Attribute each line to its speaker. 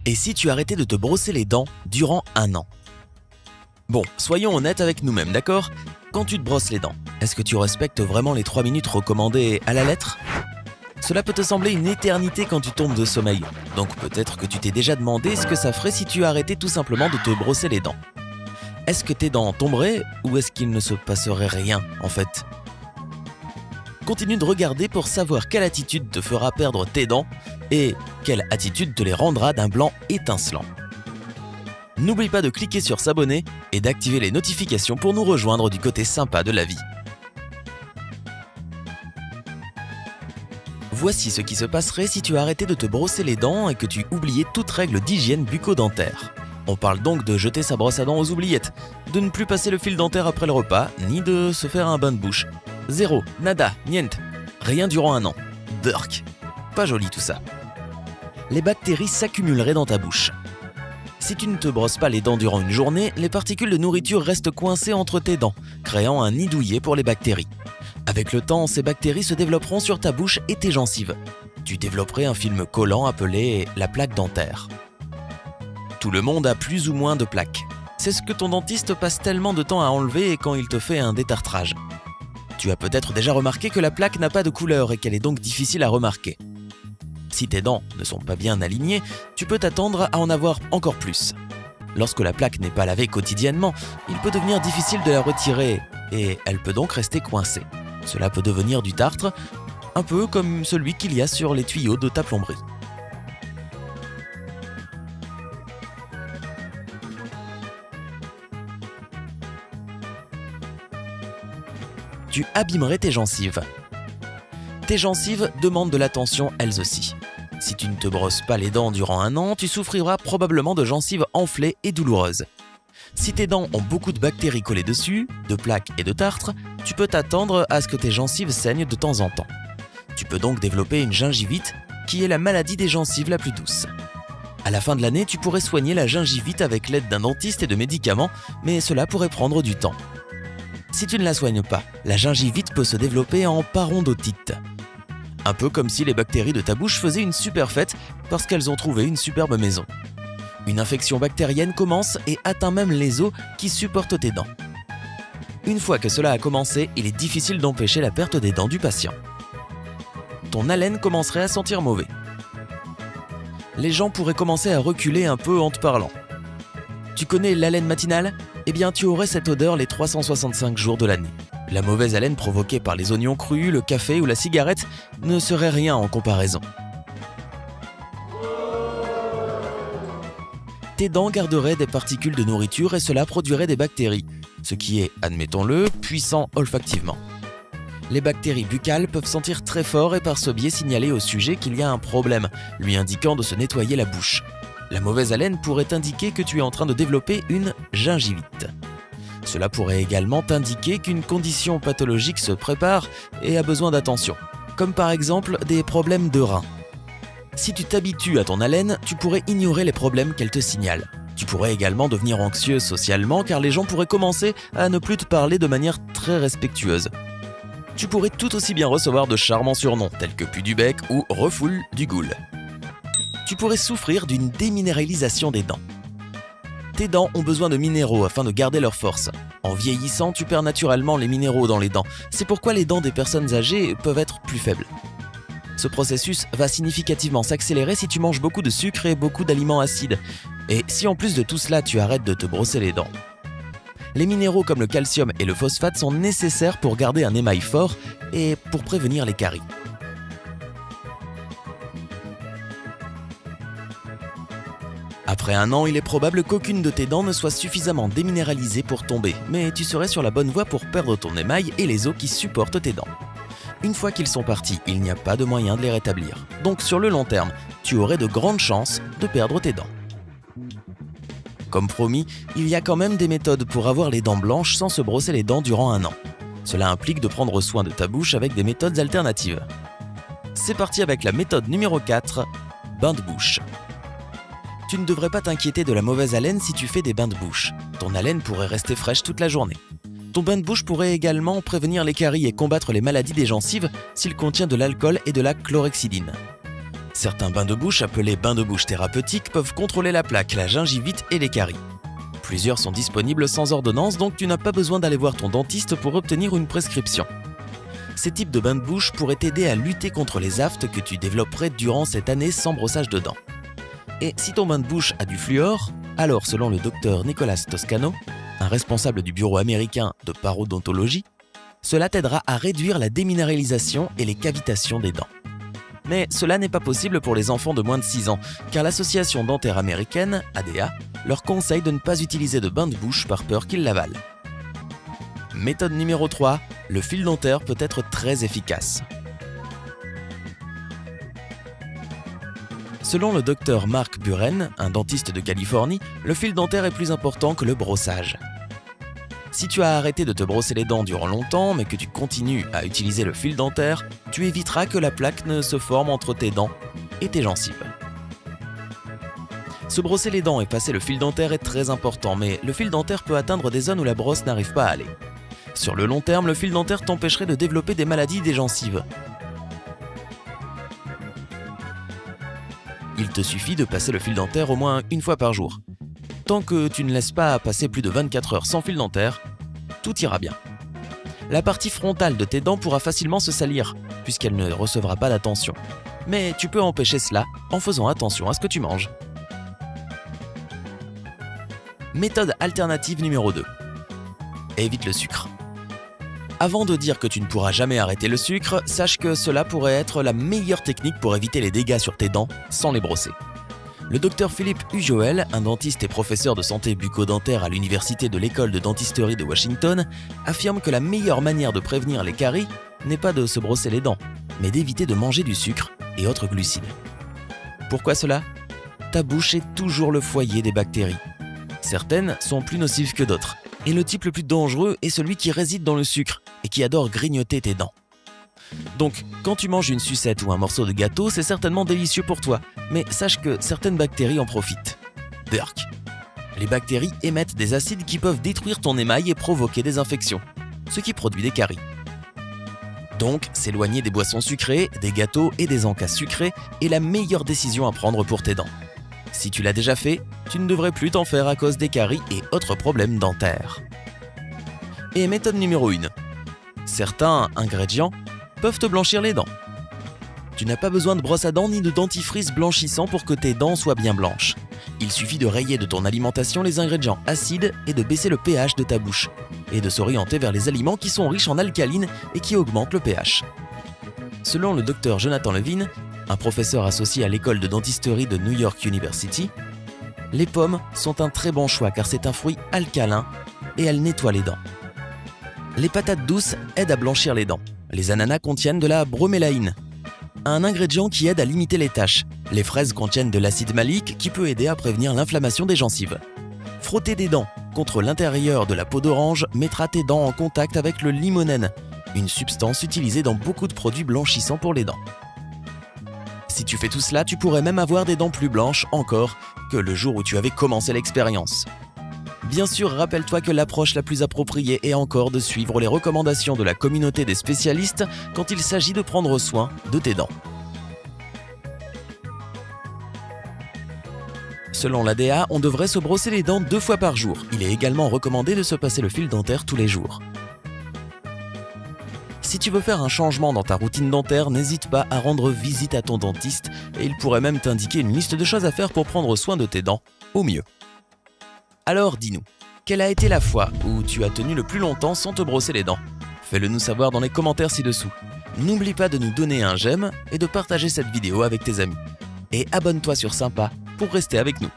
Speaker 1: Et si tu arrêtais de te brosser les dents durant 1 an? Bon, soyons honnêtes avec nous-mêmes, d'accord? Quand tu te brosses les dents, est-ce que tu respectes vraiment les 3 minutes recommandées à la lettre? Cela peut te sembler une éternité quand tu tombes de sommeil, donc peut-être que tu t'es déjà demandé ce que ça ferait si tu arrêtais tout simplement de te brosser les dents. Est-ce que tes dents tomberaient ou est-ce qu'il ne se passerait rien en fait? Continue de regarder pour savoir quelle attitude te fera perdre tes dents et quelle attitude te les rendra d'un blanc étincelant. N'oublie pas de cliquer sur s'abonner et d'activer les notifications pour nous rejoindre du côté sympa de la vie. Voici ce qui se passerait si tu arrêtais de te brosser les dents et que tu oubliais toute règle d'hygiène bucco-dentaire. On parle donc de jeter sa brosse à dents aux oubliettes, de ne plus passer le fil dentaire après le repas, ni de se faire un bain de bouche. Zéro, nada, niente, rien durant 1 an. Burk. Pas joli tout ça. Les bactéries s'accumuleraient dans ta bouche. Si tu ne te brosses pas les dents durant une journée, les particules de nourriture restent coincées entre tes dents, créant un nid douillet pour les bactéries. Avec le temps, ces bactéries se développeront sur ta bouche et tes gencives. Tu développerais un film collant appelé la plaque dentaire. Tout le monde a plus ou moins de plaques. C'est ce que ton dentiste passe tellement de temps à enlever quand il te fait un détartrage. Tu as peut-être déjà remarqué que la plaque n'a pas de couleur et qu'elle est donc difficile à remarquer. Si tes dents ne sont pas bien alignées, tu peux t'attendre à en avoir encore plus. Lorsque la plaque n'est pas lavée quotidiennement, il peut devenir difficile de la retirer et elle peut donc rester coincée. Cela peut devenir du tartre, un peu comme celui qu'il y a sur les tuyaux de ta plomberie. Tu abîmerais tes gencives. Tes gencives demandent de l'attention elles aussi. Si tu ne te brosses pas les dents durant 1 an, tu souffriras probablement de gencives enflées et douloureuses. Si tes dents ont beaucoup de bactéries collées dessus, de plaques et de tartre, tu peux t'attendre à ce que tes gencives saignent de temps en temps. Tu peux donc développer une gingivite, qui est la maladie des gencives la plus douce. À la fin de l'année, tu pourrais soigner la gingivite avec l'aide d'un dentiste et de médicaments, mais cela pourrait prendre du temps. Si tu ne la soignes pas, la gingivite peut se développer en parodontite. Un peu comme si les bactéries de ta bouche faisaient une super fête parce qu'elles ont trouvé une superbe maison. Une infection bactérienne commence et atteint même les os qui supportent tes dents. Une fois que cela a commencé, il est difficile d'empêcher la perte des dents du patient. Ton haleine commencerait à sentir mauvais. Les gens pourraient commencer à reculer un peu en te parlant. Tu connais l'haleine matinale? Eh bien, tu aurais cette odeur les 365 jours de l'année. La mauvaise haleine provoquée par les oignons crus, le café ou la cigarette ne serait rien en comparaison. Tes dents garderaient des particules de nourriture et cela produirait des bactéries, ce qui est, admettons-le, puissant olfactivement. Les bactéries buccales peuvent sentir très fort et par ce biais signaler au sujet qu'il y a un problème, lui indiquant de se nettoyer la bouche. La mauvaise haleine pourrait indiquer que tu es en train de développer une gingivite. Cela pourrait également t'indiquer qu'une condition pathologique se prépare et a besoin d'attention, comme par exemple des problèmes de reins. Si tu t'habitues à ton haleine, tu pourrais ignorer les problèmes qu'elle te signale. Tu pourrais également devenir anxieux socialement car les gens pourraient commencer à ne plus te parler de manière très respectueuse. Tu pourrais tout aussi bien recevoir de charmants surnoms tels que Pu du bec ou Refoule du goule. Tu pourrais souffrir d'une déminéralisation des dents. Tes dents ont besoin de minéraux afin de garder leur force. En vieillissant, tu perds naturellement les minéraux dans les dents. C'est pourquoi les dents des personnes âgées peuvent être plus faibles. Ce processus va significativement s'accélérer si tu manges beaucoup de sucre et beaucoup d'aliments acides. Et si en plus de tout cela, tu arrêtes de te brosser les dents. Les minéraux comme le calcium et le phosphate sont nécessaires pour garder un émail fort et pour prévenir les caries. Après 1 an, il est probable qu'aucune de tes dents ne soit suffisamment déminéralisée pour tomber, mais tu serais sur la bonne voie pour perdre ton émail et les os qui supportent tes dents. Une fois qu'ils sont partis, il n'y a pas de moyen de les rétablir. Donc sur le long terme, tu aurais de grandes chances de perdre tes dents. Comme promis, il y a quand même des méthodes pour avoir les dents blanches sans se brosser les dents durant 1 an. Cela implique de prendre soin de ta bouche avec des méthodes alternatives. C'est parti avec la méthode numéro 4, bain de bouche. Tu ne devrais pas t'inquiéter de la mauvaise haleine si tu fais des bains de bouche. Ton haleine pourrait rester fraîche toute la journée. Ton bain de bouche pourrait également prévenir les caries et combattre les maladies des gencives s'il contient de l'alcool et de la chlorhexidine. Certains bains de bouche, appelés bains de bouche thérapeutiques, peuvent contrôler la plaque, la gingivite et les caries. Plusieurs sont disponibles sans ordonnance, donc tu n'as pas besoin d'aller voir ton dentiste pour obtenir une prescription. Ces types de bains de bouche pourraient t'aider à lutter contre les aftes que tu développerais durant cette année sans brossage de dents. Et si ton bain de bouche a du fluor, alors selon le docteur Nicolas Toscano, un responsable du bureau américain de parodontologie, cela t'aidera à réduire la déminéralisation et les cavitations des dents. Mais cela n'est pas possible pour les enfants de moins de 6 ans, car l'association dentaire américaine, ADA, leur conseille de ne pas utiliser de bain de bouche par peur qu'ils l'avalent. Méthode numéro 3, le fil dentaire peut être très efficace. Selon le docteur Mark Buren, un dentiste de Californie, le fil dentaire est plus important que le brossage. Si tu as arrêté de te brosser les dents durant longtemps, mais que tu continues à utiliser le fil dentaire, tu éviteras que la plaque ne se forme entre tes dents et tes gencives. Se brosser les dents et passer le fil dentaire est très important, mais le fil dentaire peut atteindre des zones où la brosse n'arrive pas à aller. Sur le long terme, le fil dentaire t'empêcherait de développer des maladies des gencives. Il te suffit de passer le fil dentaire au moins une fois par jour. Tant que tu ne laisses pas passer plus de 24 heures sans fil dentaire, tout ira bien. La partie frontale de tes dents pourra facilement se salir, puisqu'elle ne recevra pas d'attention. Mais tu peux empêcher cela en faisant attention à ce que tu manges. Méthode alternative numéro 2. Évite le sucre. Avant de dire que tu ne pourras jamais arrêter le sucre, sache que cela pourrait être la meilleure technique pour éviter les dégâts sur tes dents sans les brosser. Le docteur Philippe Ujoel, un dentiste et professeur de santé bucco-dentaire à l'université de l'école de dentisterie de Washington, affirme que la meilleure manière de prévenir les caries n'est pas de se brosser les dents, mais d'éviter de manger du sucre et autres glucides. Pourquoi cela ? Ta bouche est toujours le foyer des bactéries. Certaines sont plus nocives que d'autres, et le type le plus dangereux est celui qui réside dans le sucre et qui adore grignoter tes dents. Donc, quand tu manges une sucette ou un morceau de gâteau, c'est certainement délicieux pour toi, mais sache que certaines bactéries en profitent. Burk. Les bactéries émettent des acides qui peuvent détruire ton émail et provoquer des infections, ce qui produit des caries. Donc, s'éloigner des boissons sucrées, des gâteaux et des encas sucrés est la meilleure décision à prendre pour tes dents. Si tu l'as déjà fait, tu ne devrais plus t'en faire à cause des caries et autres problèmes dentaires. Et méthode numéro 1. Certains ingrédients peuvent te blanchir les dents. Tu n'as pas besoin de brosse à dents ni de dentifrice blanchissant pour que tes dents soient bien blanches. Il suffit de rayer de ton alimentation les ingrédients acides et de baisser le pH de ta bouche, et de s'orienter vers les aliments qui sont riches en alcaline et qui augmentent le pH. Selon le docteur Jonathan Levine, un professeur associé à l'école de dentisterie de New York University, les pommes sont un très bon choix car c'est un fruit alcalin et elles nettoient les dents. Les patates douces aident à blanchir les dents. Les ananas contiennent de la bromélaïne, un ingrédient qui aide à limiter les taches. Les fraises contiennent de l'acide malique qui peut aider à prévenir l'inflammation des gencives. Frotter des dents contre l'intérieur de la peau d'orange mettra tes dents en contact avec le limonène, une substance utilisée dans beaucoup de produits blanchissants pour les dents. Si tu fais tout cela, tu pourrais même avoir des dents plus blanches encore que le jour où tu avais commencé l'expérience. Bien sûr, rappelle-toi que l'approche la plus appropriée est encore de suivre les recommandations de la communauté des spécialistes quand il s'agit de prendre soin de tes dents. Selon l'ADA, on devrait se brosser les dents 2 fois par jour. Il est également recommandé de se passer le fil dentaire tous les jours. Si tu veux faire un changement dans ta routine dentaire, n'hésite pas à rendre visite à ton dentiste et il pourrait même t'indiquer une liste de choses à faire pour prendre soin de tes dents au mieux. Alors dis-nous, quelle a été la fois où tu as tenu le plus longtemps sans te brosser les dents ? Fais-le nous savoir dans les commentaires ci-dessous. N'oublie pas de nous donner un j'aime et de partager cette vidéo avec tes amis. Et abonne-toi sur Sympa pour rester avec nous.